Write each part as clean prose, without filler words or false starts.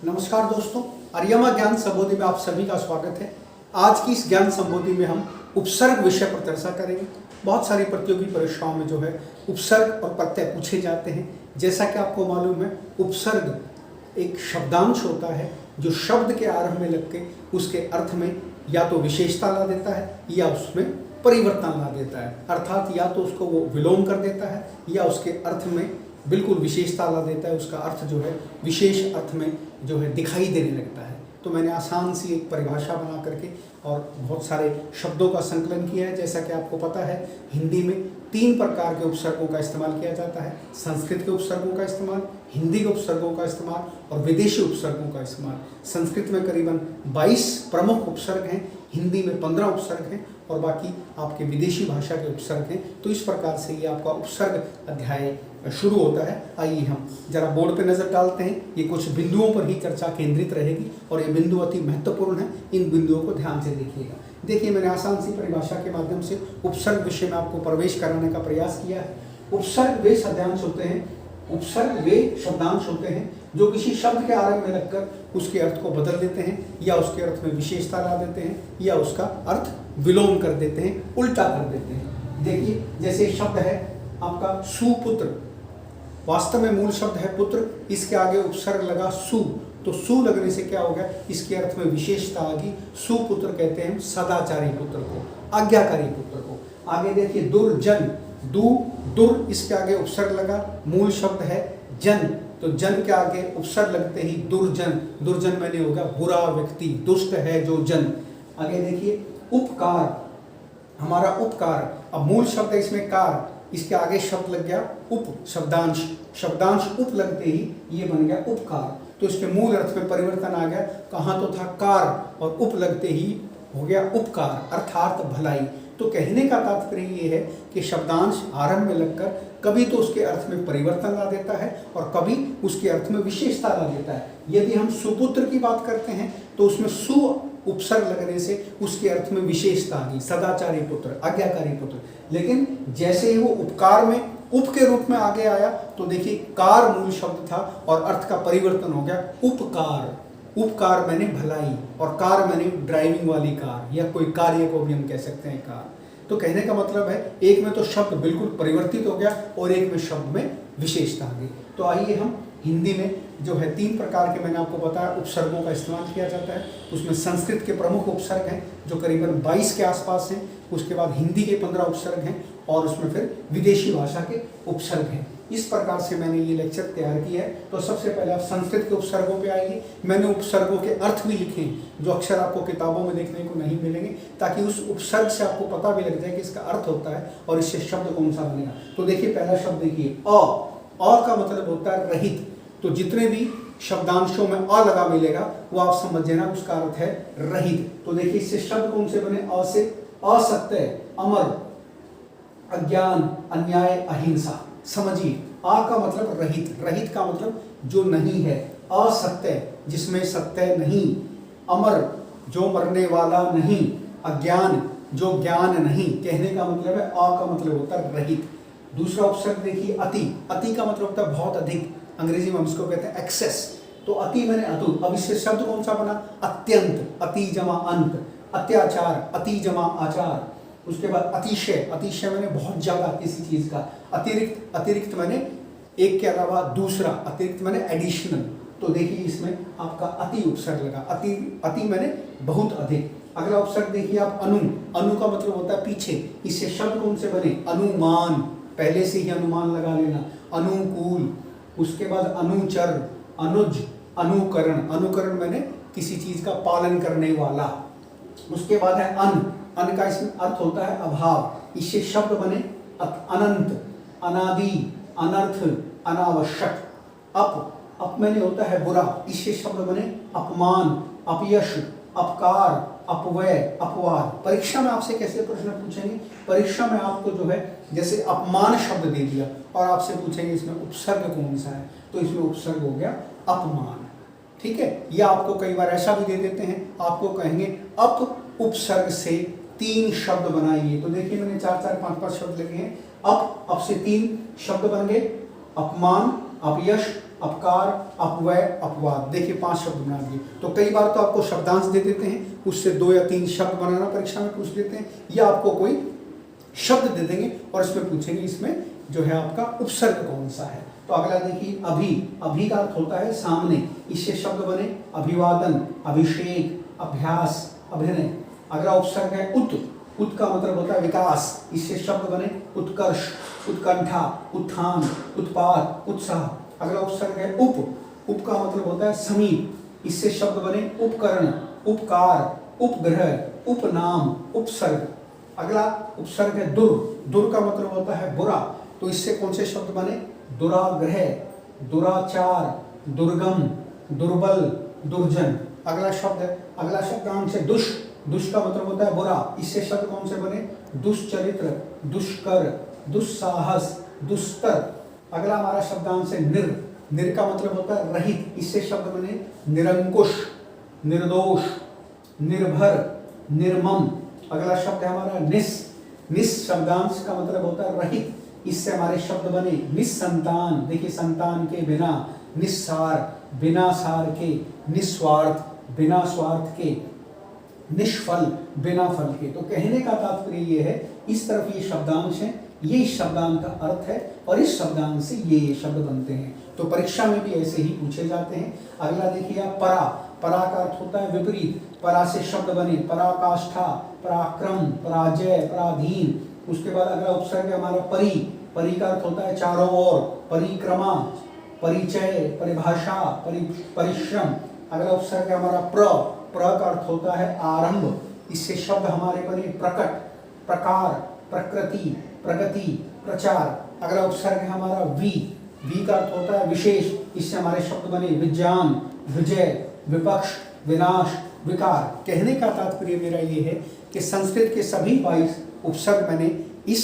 नमस्कार दोस्तों, आर्यमा ज्ञान संबोधि में आप सभी का स्वागत है। आज की इस ज्ञान संबोधि में हम उपसर्ग विषय पर चर्चा करेंगे। बहुत सारी प्रतियोगी परीक्षाओं में जो है उपसर्ग और प्रत्यय पूछे जाते हैं। जैसा कि आपको मालूम है, उपसर्ग एक शब्दांश होता है जो शब्द के आरंभ में लग के उसके अर्थ में या तो विशेषता ला देता है या उसमें परिवर्तन ला देता है। अर्थात या तो उसको वो विलोम कर देता है या उसके अर्थ में बिल्कुल विशेषता ला देता है। उसका अर्थ जो है विशेष अर्थ में जो है दिखाई देने लगता है। तो मैंने आसान सी एक परिभाषा बना करके और बहुत सारे शब्दों का संकलन किया है। जैसा कि आपको पता है, हिंदी में 3 प्रकार के उपसर्गों का इस्तेमाल किया जाता है। संस्कृत के उपसर्गों का इस्तेमाल, हिंदी के उपसर्गों का इस्तेमाल और विदेशी उपसर्गों का इस्तेमाल। संस्कृत में करीबन 22 प्रमुख उपसर्ग हैं, हिंदी में 15 उपसर्ग हैं और बाकी आपके विदेशी भाषा के उपसर्ग हैं। तो इस प्रकार से ये आपका उपसर्ग अध्याय शुरू होता है। आइए हम जरा बोर्ड पे नज़र डालते हैं। ये कुछ बिंदुओं पर ही चर्चा केंद्रित रहेगी और ये बिंदु अति महत्वपूर्ण है। इन बिंदुओं को ध्यान से देखिएगा। देखिए, मैंने आसान सी परिभाषा के माध्यम से उपसर्ग विषय में आपको प्रवेश कराने का प्रयास किया है। उपसर्ग वे शब्दांश होते हैं, उपसर्ग वे शब्दांश होते हैं जो किसी शब्द के आरंभ में लगकर उसके अर्थ को बदल देते हैं या उसके अर्थ में विशेषता ला देते हैं या उसका अर्थ विलोम कर देते हैं, उल्टा कर देते हैं। देखिए, जैसे शब्द है आपका सुपुत्र, वास्तव में मूल शब्द है पुत्र, इसके आगे उपसर्ग लगा सु, तो सु लगने से क्या हो गया, इसके अर्थ में विशेषता आ गई। सुपुत्र कहते हैं सदाचारी पुत्र को, आज्ञाकारी पुत्र को। आगे देखिए, दुर्जन, दुर, इसके आगे उपसर्ग लगा, मूल शब्द है जन, तो जन के आगे उपसर्ग लगते ही दुर्जन, दुर्जन मैंने होगा बुरा व्यक्ति, दुष्ट है जो जन। आगे देखिए, उपकार, हमारा उपकार, अब मूल शब्द है इसमें कार, इसके आगे शब्द लग गया उप, शब्दांश, शब्दांश उप लगते ही ये बन गया उपकार। तो इसके मूल अर्थ में परिवर्तन आ गया। कहाँ तो था कार और उप लगते ही हो गया उपकार, अर्थात भलाई। तो कहने का तात्पर्य ये है कि शब्दांश आरंभ में लगकर कभी तो उसके अर्थ में परिवर्तन ला देता है और कभी उसके अर्थ में विशेषता ला देता है। यदि हम सुपुत्र की बात करते हैं तो उसमें सु उपसर्ग लगने से उसके अर्थ में विशेषता आ गई, सदाचारी पुत्र, आज्ञाकारी पुत्र। लेकिन जैसे ही वो उपकार में उप के रूप में आगे आया तो देखिए, कार मूल शब्द था और अर्थ का परिवर्तन हो गया उपकार। उपकार मैंने भलाई और कार मैंने ड्राइविंग वाली कार या कोई कार्य को भी हम कह सकते हैं कार। तो कहने का मतलब है, एक में तो शब्द बिल्कुल परिवर्तित हो गया और एक में शब्द में विशेषता आ गई। तो आइए हम हिंदी में जो है 3 प्रकार के मैंने आपको बताया उपसर्गों का इस्तेमाल किया जाता है। उसमें संस्कृत के प्रमुख उपसर्ग हैं जो करीबन 22 के आसपास हैं। उसके बाद हिंदी के 15 उपसर्ग हैं और उसमें फिर विदेशी भाषा के उपसर्ग हैं। इस प्रकार से मैंने ये लेक्चर तैयार किया है। तो सबसे पहले आप संस्कृत के उपसर्गों पे आइए। मैंने उपसर्गों के अर्थ भी लिखे हैं जो अक्सर आपको किताबों में देखने को नहीं मिलेंगे, ताकि उस उपसर्ग से आपको पता भी लग जाए कि इसका अर्थ होता है और इससे शब्द कौन सा बनेगा। तो देखिए, पहला शब्द देखिए अ का मतलब होता है रहित। तो जितने भी शब्दांशों में अ लगा मिलेगा वो आप समझ लेना उसका अर्थ है रहित। तो देखिए, इससे शब्द कौन से बने, अ से असत्य, अमर, अज्ञान, अन्याय, अहिंसा। समझिए, आ का मतलब रहित, रहित का मतलब जो नहीं है, असत्य जिसमें सत्य नहीं, अमर जो मरने वाला नहीं, अज्ञान जो ज्ञान नहीं। कहने का मतलब है आ का मतलब होता है रहित। दूसरा उपसर्ग देखिए अति, अति का मतलब होता है बहुत अधिक, अंग्रेजी में हम इसको कहते हैं एक्सेस। तो अति मैंने अतुल। अब इससे शब्द कौन सा बना, अत्यंत, अति जमा अंत, अत्याचार, अति जमा आचार। उसके बाद अतिशय, अतिशय मैंने बहुत ज्यादा किसी चीज का, अतिरिक्त, अतिरिक्त मैंने एक के अलावा दूसरा, अतिरिक्त मैंने एडिशनल। तो देखिए, इसमें आपका अति उपसर्ग लगा, अति मैंने बहुत अधिक। अगला उपसर्ग देखिए आप अनु, अनु का मतलब होता है पीछे। इससे शब्द कौन से बने, अनुमान, पहले से ही अनुमान लगा लेना, अनुकूल। उसके बाद अनुचर, अनुज, अनुकरण, अनुकरण मैंने किसी चीज का पालन करने वाला। उसके बाद है अन, अन का इसमें अर्थ होता है अभाव। इससे शब्द बने अनंत, अनादि, अनर्थ, अनावश्यक। अप मैंने होता है बुरा। इससे शब्द बने अपमान, अपयश, अपकार, अपव्यय, अपवाद। परीक्षा में आपसे कैसे प्रश्न पूछेंगे, परीक्षा में आपको जो है जैसे अपमान शब्द दे दिया और आपसे पूछेंगे इसमें उपसर्ग कौन सा है, तो इसमें उपसर्ग हो गया अपमान। ठीक है, या आपको कई बार ऐसा भी दे देते हैं, आपको कहेंगे अप उपसर्ग से 3 शब्द बनाइए। तो देखिए, मैंने 4-4, 5-5 शब्द लगे हैं। अप से 3 शब्द बन गए, अपमान, अपयश, अपकार, अपव्यय, अपवाद। देखिए 5 शब्द बना दिए। तो कई बार तो आपको शब्दांश दे देते हैं, उससे 2 या 3 शब्द बनाना परीक्षा में पूछ लेते हैं, या आपको कोई शब्द दे देंगे और इसमें पूछेंगे इसमें जो है आपका उपसर्ग कौन सा है। तो अगला देखिए अभी, अभी का अर्थ होता है सामने, इससे शब्द बने अभिवादन, अभिषेक, अभ्यास, अभिनय। अगला उपसर्ग है उत, उत का मतलब होता है विकास, इससे शब्द बने उत्कर्ष, उत्कंठा, उत्थान, उत्पात, उत्साह। अगला उपसर्ग है उप, उप का मतलब होता है समीप, इससे शब्द बने उपकरण, उपकार, उपग्रह, उपनाम, उपसर्ग। अगला उपसर्ग है दुर, दुर का मतलब होता है बुरा, तो इससे कौन से शब्द बने दुराग्रह, दुराचार, दुर्गम, दुर्बल, दुर्जन। अगला शब्दांश है दुष, दुष का मतलब होता है बुरा, इससे शब्द कौन से बने दुष्चरित्र, दुष्कर, दुस्साहस, दुस्तर। अगला हमारा शब्दांश है निर, निर का मतलब होता है रहित, इससे शब्द बने निरंकुश, निर्दोष, निर्भर, निर्मम। अगला शब्द है हमारा निस, निस शब्दांश का मतलब होता है रहित, इससे हमारे शब्द बने निस्संतान, देखिए संतान के बिना, निस्सार, बिना सार के, निस्वार्थ, बिना स्वार्थ के, निष्फल, बिना फल के। तो कहने का तात्पर्य ये है, इस तरफ ये शब्दांश है, ये इस शब्दांश का अर्थ है और इस शब्दांश से ये शब्द बनते हैं। तो परीक्षा में भी ऐसे ही पूछे जाते हैं। अगला देखिए आप परा, परा का अर्थ होता है विपरीत, परा से शब्द बने पराकाष्ठा, पराक्रम, पराजय, पराधीन। उसके बाद अगला उपसर्ग है हमारा परि, परि का अर्थ होता है चारों ओर, परिक्रमा, परिचय, परिभाषा, परिश्रम। अगला उपसर्ग है हमारा प्र, प्र का अर्थ होता है आरंभ, इससे शब्द हमारे बने प्रकट, प्रकार, प्रकृति, प्रगति, प्रचार। अगला उपसर्ग है हमारा वी, वी का अर्थ होता है विशेष, इससे हमारे शब्द बने विज्ञान, विजय, विपक्ष, विनाश, विकार। कहने का तात्पर्य मेरा ये है कि संस्कृत के सभी 22 उपसर्ग मैंने इस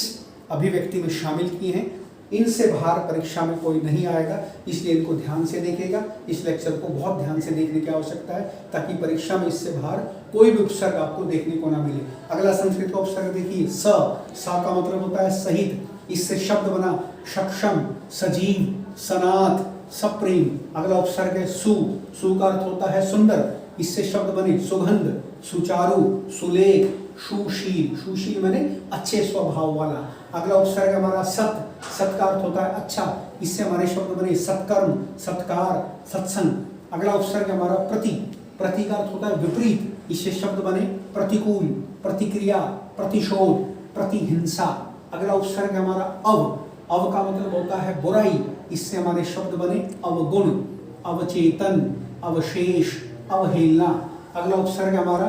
अभिव्यक्ति में शामिल किए हैं। इनसे बाहर परीक्षा में कोई नहीं आएगा, इसलिए इनको ध्यान से देखेगा। इस लेक्चर को बहुत ध्यान से देखने की आवश्यकता है ताकि परीक्षा में इससे बाहर कोई भी उपसर्ग आपको देखने को ना मिले। अगला संस्कृत का उपसर्ग देखिए स, सा का मतलब होता है सहित, इससे शब्द बना सक्षम, सजीव, सनाथ, सप्रेम। अगला उपसर्ग है सु, सु का अर्थ होता है सुंदर, इससे शब्द बने सुगंध, सुचारू, सुलेख, सुशील, सुशील माने अच्छे स्वभाव वाला। अगला उपसर्ग हमारा सत, सत का अर्थ होता है अच्छा, इससे हमारे शब्द बने सत्कर्म, सत्कार, सत्संग। अगला उपसर्ग हमारा प्रति, प्रति का अर्थ होता है विपरीत, इससे शब्द बने प्रतिकूल, प्रतिक्रिया, प्रतिशोध, प्रतिहिंसा। अगला उपसर्ग हमारा अव, अव का मतलब होता है बुराई, इससे हमारे शब्द बने अवगुण, अवचेतन, अवशेष, अवहेलना। अगला उपसर्ग हमारा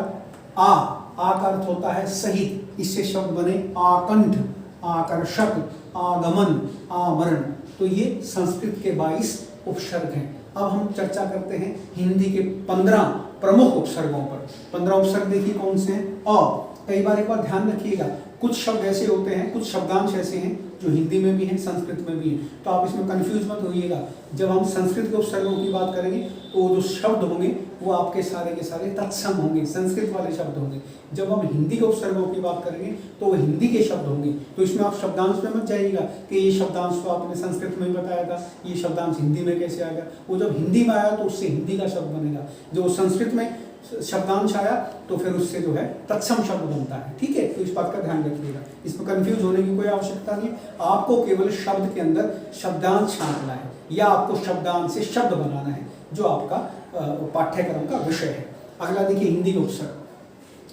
आ का अर्थ होता है सहित, इससे शब्द बने आकंठ, आकर्षक, आगमन, आमरण। तो ये संस्कृत के 22 उपसर्ग हैं। अब हम चर्चा करते हैं हिंदी के 15 प्रमुख उपसर्गों पर। 15 उपसर्ग देखिए कौन से हैं। कई बार एक बार ध्यान रखिएगा, कुछ शब्द ऐसे होते हैं, कुछ शब्दांश ऐसे हैं जो हिंदी में भी हैं, संस्कृत में भी हैं, तो आप इसमें कंफ्यूज मत होइएगा। जब हम संस्कृत के उपसर्गों की बात करेंगे तो जो शब्द होंगे वो आपके सारे के सारे तत्सम होंगे, संस्कृत वाले शब्द होंगे। जब हम हिंदी के उपसर्गों की बात करेंगे तो वो हिंदी के शब्द होंगे। तो इसमें आप शब्दांश में मत जाइएगा कि ये शब्दांश तो आपने संस्कृत में बताया था, ये शब्दांश हिंदी में कैसे आएगा। वो जब हिंदी में आया तो उससे हिंदी का शब्द बनेगा, जो संस्कृत में शब्दांश आया तो फिर उससे जो है तत्सम शब्द बनता है। ठीक है, तो इस बात का ध्यान रखिएगा, इसमें कंफ्यूज होने की कोई आवश्यकता नहीं। आपको केवल शब्द के अंदर शब्दांश छांटना है या आपको शब्दांश से शब्द बनाना है, जो आपका पाठ्यक्रम का विषय है। अगला देखिए हिंदी का उपसर्ग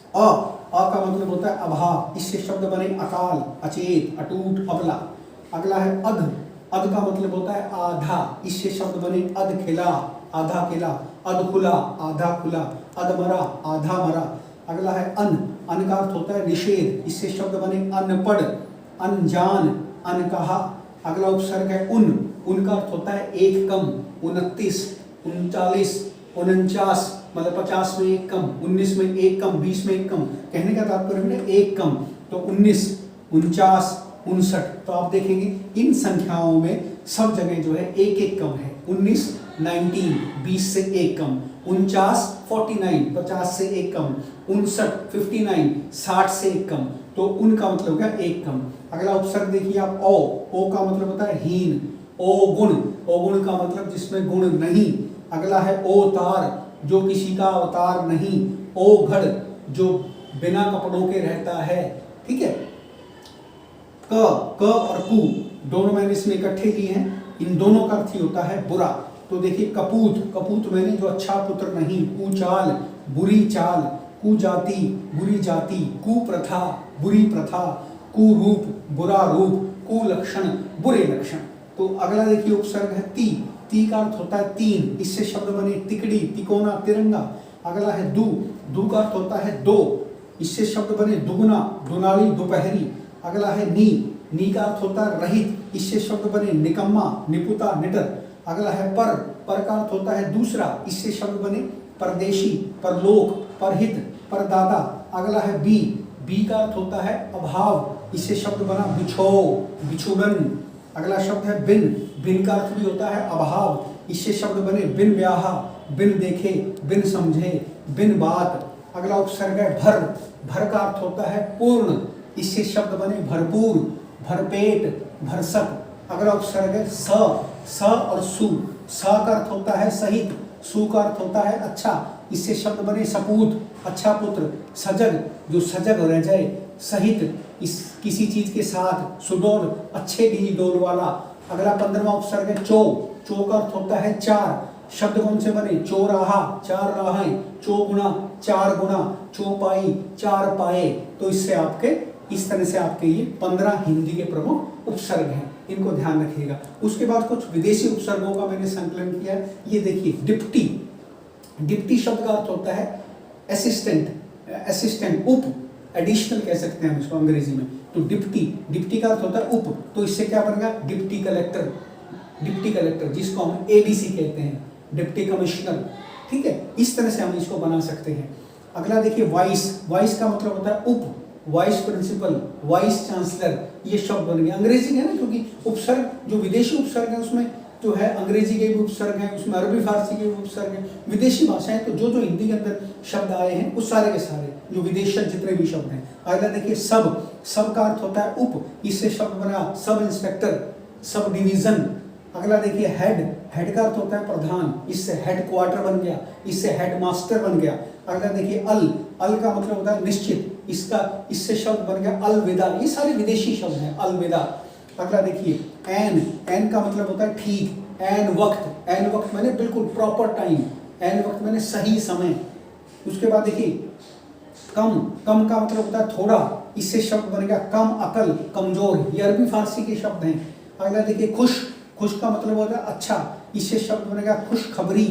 अ का मतलब होता है अभाव, इससे शब्द बने अकाल, अचेत, अटूट, अबला। अगला है अध, अध का मतलब होता है आधा, इससे शब्द बने अध खिला, आधा खिला, अध खुला, आधा खुला, अधमरा, आधा मरा। अगला है अन, अन का अर्थ होता है निषेध, इससे शब्द बने अनपढ़, अनजान, अनकहा। अगला उपसर्ग है उन, उन का अर्थ होता है एक कम, 29, 39, 49, मतलब 50 में एक कम, 19 में एक कम, 20 में एक कम। कहने का तात्पर्य है एक कम, तो 19, 49, 59। तो आप देखेंगे इन संख्याओं में सब जगह जो है एक एक कम है। 19 19, 20 से एक कम, 49 49, 50 से एक कम, 59 59, 60 से एक कम। तो उनका मतलब क्या एक कम। अगला उपसर्ग देखिए आप ओ का मतलब होता है हीन, ओगुण, ओगुण का मतलब जिसमें गुण नहीं। अगला है ओतार, जो किसी का अवतार नहीं। ओघड़, जो बिना कपड़ों के रहता है। ठीक है। क और कु दोनों मैंने इसमें इकट्ठे लिए हैं, इन दोनों का अर्थ ही होता है बुरा। तो देखिए कपूत, कपूत मैंने जो अच्छा पुत्र नहीं। कुचाल, बुरी चाल। कुजाति, बुरी जाति। कुप्रथा, बुरी प्रथा। कुरूप, बुरा रूप। कुलक्षण, बुरे लक्षण। तो अगला देखिए उपसर्ग है ती, ती का अर्थ होता है तीन, इससे शब्द बने तिकड़ी, तिकोना, तिरंगा। अगला है दू, दू का अर्थ होता है दो, इससे शब्द बने दुगुना, दुनाली, दोपहरी। अगला है नी, नी का अर्थ होता है रहित, इससे शब्द बने निकम्मा, निपुता, निडर। अगला है पर, पर का अर्थ होता है दूसरा, इससे शब्द बने परदेशी, परलोक, परहित, परदादा। अगला है बी, बी का अर्थ होता है अभाव, इससे शब्द बना बिछो, बिछुड़न। अगला शब्द है बिन, बिन का अर्थ भी होता है अभाव, इससे शब्द बने बिन ब्याहा, बिन देखे, बिन समझे, बिन बात। अगला उपसर्ग है भर, भर का अर्थ होता है पूर्ण, इससे शब्द बने भरपूर, भरपेट, भरसक। अगला उपसर्ग है स और सु, स का अर्थ होता है सहित, सु का अर्थ होता है अच्छा, इससे शब्द बने सपूत, अच्छा पुत्र, सजग, जो सजग रह जाए, सहित, इस किसी चीज के साथ, सुडौल, अच्छे ढील डोल वाला। अगला 15वां उपसर्ग है चो, चो का अर्थ होता है चार, शब्द कौन से बने चौराहा, चार राहें, चौगुना, चार गुना, चौपाई, चार पाए। तो इससे आपके इस तरह से आपके ये 15 हिंदी के प्रमुख उपसर्ग हैं, इनको ध्यान रखिएगा। उसके बाद कुछ विदेशी उपसर्गों का मैंने संकलन किया है। ये देखिए डिप्टी, डिप्टी शब्द का अर्थ होता है असिस्टेंट, असिस्टेंट, उप, एडिशनल कह सकते हैं हम इसको अंग्रेजी में। तो डिप्टी, डिप्टी का अर्थ होता है उप, तो इससे क्या बनेगा डिप्टी कलेक्टर, डिप्टी कलेक्टर जिसको हम एडीसी कहते हैं, डिप्टी कमिश्नर। ठीक है, इस तरह से हम इसको बना सकते हैं। अगला देखिए वाइस, वाइस का मतलब होता है उप, वाइस प्रिंसिपल, वाइस चांसलर, ये शब्द बन गए। अंग्रेजी है ना, क्योंकि उपसर्ग जो विदेशी उपसर्ग है उसमें जो है अंग्रेजी के भी उपसर्ग हैं, उसमें अरबी फारसी के भी उपसर्ग हैं, विदेशी भाषाएं। तो जो जो हिंदी के अंदर शब्द आए हैं वो सारे के सारे जो विदेशी जितने भी शब्द हैं। अगला देखिए सब, सब का अर्थ होता है उप, इससे शब्द बना सब इंस्पेक्टर, सब डिवीजन। अगला देखिए हेड, हेड का अर्थ होता है प्रधान, इससे हेड क्वार्टर बन गया, इससे हेड मास्टर बन गया। अगला देखिए अल, अल का मतलब होता है निश्चित, इसका इससे शब्द बन गया अलविदा। ये सारे विदेशी शब्द हैं, अलविदा। अगला देखिए एन, एन का मतलब होता है ठीक, एन वक्त, एन वक्त मैंने बिल्कुल प्रॉपर टाइम, एन वक्त मैंने सही समय। उसके बाद देखिए कम, कम का मतलब होता है थोड़ा, इससे शब्द बन गया कम अकल, कमजोर, ये अरबी फारसी के शब्द हैं। अगला देखिए खुश, खुश का मतलब होता है अच्छा, इससे शब्द बनेगा खुशखबरी,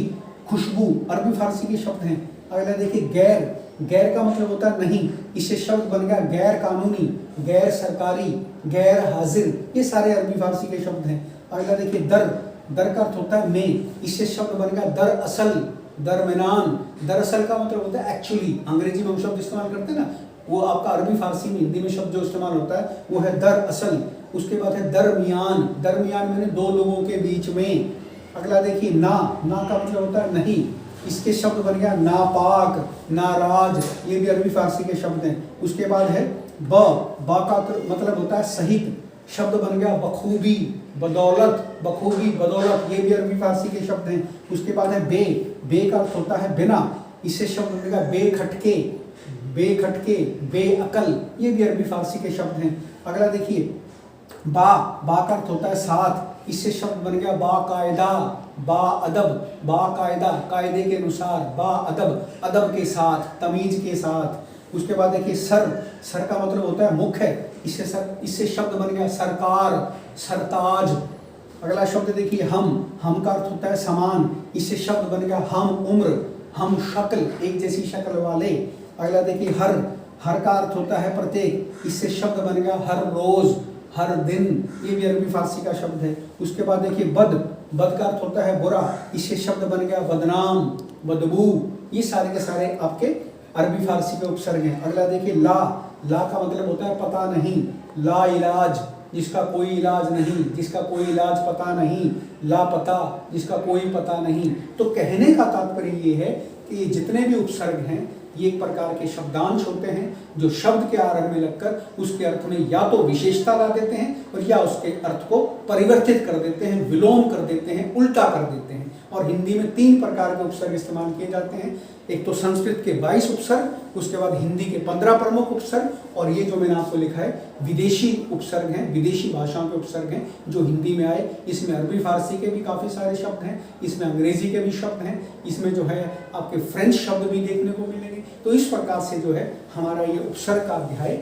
खुशबू, अरबी फारसी के शब्द हैं। अगला देखिए गैर, गैर का मतलब होता है नहीं, इससे शब्द बन गया गैर कानूनी, गैर सरकारी, गैर हाजिर, ये सारे अरबी फारसी के शब्द हैं। अगला देखिए दर, दर का अर्थ होता है में, इससे शब्द बन गया दर असल, दरमियान। दरअसल का मतलब होता है एक्चुअली, अंग्रेजी में हम शब्द इस्तेमाल करते हैं ना, वो आपका अरबी फारसी में हिंदी में शब्द जो इस्तेमाल होता है वो है दर असल। उसके बाद है दरमियान, दरमियान मैंने दो लोगों के बीच में। अगला देखिए ना, ना का मतलब होता है नहीं, इसके शब्द बन गया नापाक, नाराज, ये भी अरबी फारसी के शब्द हैं। उसके बाद है ब, बा का मतलब होता है सहित, शब्द बन गया बखूबी, बदौलत, बखूबी, बदौलत, ये भी अरबी फारसी के शब्द हैं। उसके बाद है बे, बे का अर्थ होता है बिना, इससे शब्द बनेगा बेखटके, बेखटके, बेअकल, ये भी अरबी फारसी के शब्द हैं। अगला देखिए बा, बा का अर्थ होता है साथ, इससे शब्द बन गया बाकायदा, बाअदब, बाकायदा, कायदे के अनुसार, बाअदब, अदब के साथ, तमीज के साथ। उसके बाद देखिए सर, सर का मतलब होता है मुख है, इससे शब्द बन गया सरकार, सरताज। अगला शब्द देखिए हम का अर्थ होता है समान, इससे शब्द बन गया हम उम्र, हम शक्ल, एक जैसी शक्ल वाले। अगला देखिए हर का अर्थ होता है प्रत्येक, इससे शब्द बन गया हर रोज, हर दिन, ये भी अरबी फारसी का शब्द है। उसके बाद देखिए बद, बद का अर्थ होता है बुरा, इससे शब्द बन गया बदनाम, बदबू, ये सारे के सारे आपके अरबी फारसी के उपसर्ग हैं। अगला देखिए ला, ला का मतलब होता है पता नहीं, ला इलाज, जिसका कोई इलाज नहीं, जिसका कोई इलाज पता नहीं, लापता, जिसका कोई पता नहीं। तो कहने का तात्पर्य ये है कि ये जितने भी उपसर्ग हैं ये एक प्रकार के शब्दांश होते हैं जो शब्द के आरंभ में लगकर उसके अर्थ में या तो विशेषता ला देते हैं और या उसके अर्थ को परिवर्तित कर देते हैं, विलोम कर देते हैं, उल्टा कर देते हैं। और हिंदी में 3 प्रकार के उपसर्ग इस्तेमाल किए जाते हैं। एक तो संस्कृत के 22 उपसर्ग, उसके बाद हिंदी के 15 प्रमुख उपसर्ग, और ये जो मैंने आपको लिखा है विदेशी उपसर्ग हैं, विदेशी भाषाओं के उपसर्ग हैं जो हिंदी में आए। इसमें अरबी फारसी के भी काफ़ी सारे शब्द हैं, इसमें अंग्रेजी के भी शब्द हैं, इसमें जो है आपके फ्रेंच शब्द भी देखने को मिलेंगे। तो इस प्रकार से जो है हमारा ये उपसर्ग का अध्याय,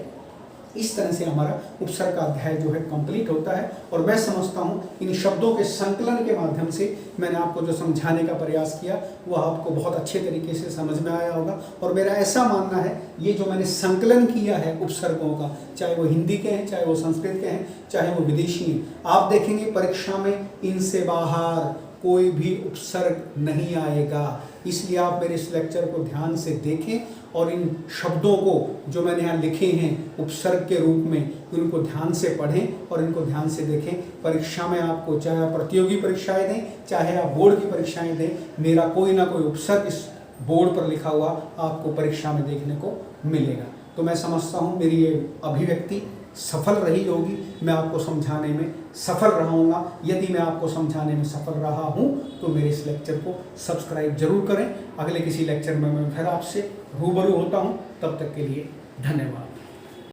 इस तरह से हमारा उपसर्ग का अध्याय जो है कंप्लीट होता है। और मैं समझता हूँ इन शब्दों के संकलन के माध्यम से मैंने आपको जो समझाने का प्रयास किया वह आपको बहुत अच्छे तरीके से समझ में आया होगा। और मेरा ऐसा मानना है ये जो मैंने संकलन किया है उपसर्गों का, चाहे वो हिंदी के हैं, चाहे वो संस्कृत के हैं, चाहे वो विदेशी हैं, आप देखेंगे परीक्षा में इनसे बाहर कोई भी उपसर्ग नहीं आएगा। इसलिए आप मेरे इस लेक्चर को ध्यान से देखें और इन शब्दों को जो मैंने यहाँ लिखे हैं उपसर्ग के रूप में, उनको ध्यान से पढ़ें और इनको ध्यान से देखें। परीक्षा में आपको चाहे आप प्रतियोगी परीक्षाएं दें, चाहे आप बोर्ड की परीक्षाएं दें, मेरा कोई ना कोई उपसर्ग इस बोर्ड पर लिखा हुआ आपको परीक्षा में देखने को मिलेगा। तो मैं समझता हूँ मेरी ये अभिव्यक्ति सफल रही होगी, मैं आपको समझाने में सफल रहूँगा। यदि मैं आपको समझाने में सफल रहा हूँ तो मेरे इस लेक्चर को सब्सक्राइब जरूर करें। अगले किसी लेक्चर में मैं फिर आपसे रूबरू होता हूँ, तब तक के लिए धन्यवाद।